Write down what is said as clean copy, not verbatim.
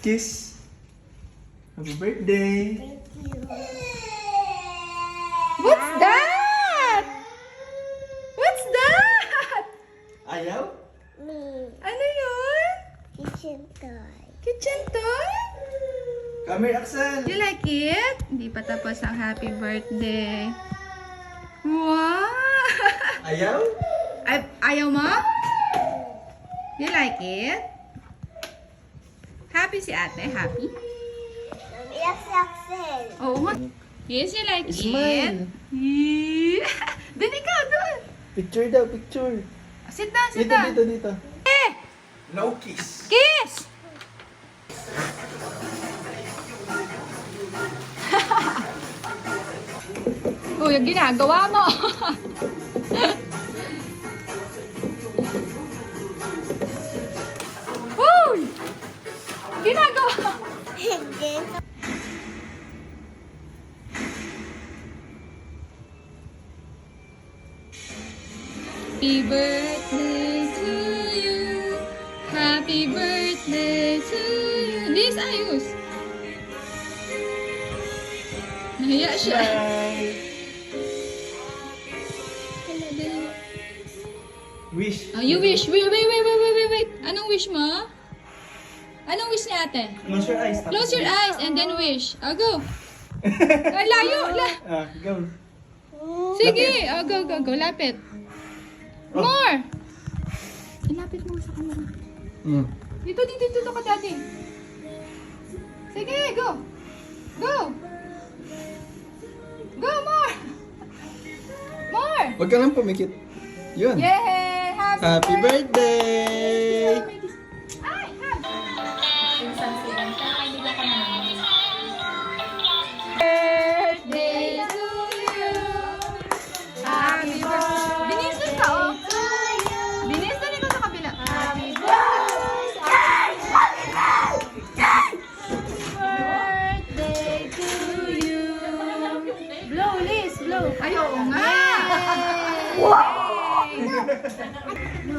Kiss. Happy birthday. Thank you. What's that? What's that? Ayaw? Me. Ano yun? Kitchen toy. Kitchen toy? Come here, Axel. You like it? Hindi pa tapos ang happy birthday. Wow! Ayaw? Ayaw mo? You like it? Happy si ate? Happy? Yes, Axel. Oo nga. Yes, you like Smile. it? Doon ikaw, doon. Picture daw, picture. Sit down, sit Dito, down. dito, dito. Eh! No kiss. Kiss! Uy, yung ginagawa mo. Uy! Ginagawa. Hindi. Happy birthday to you. Happy birthday to you. This ayos. Nahiya siya. Smile. Wish. Oh, you wish. Wait. Anong wish mo? Anong wish ni ate? Close your eyes. Close your eyes and then wish. Oh, go. Ay, layo. Go. Sige. Oh, go. Lapit. More. Ilapit mo sa camera. Dito ka, daddy. Sige, go. Go. Go, more. More. Huwag ka lang pumikit. Yun. Yay! Happy birthday! Ay, birthday to you. Happy birthday. Binisan ka, oh. Binisan ikaw sa kabila. Happy birthday to you. Blow, Liz, blow. Ay, oo nga. Wow! No.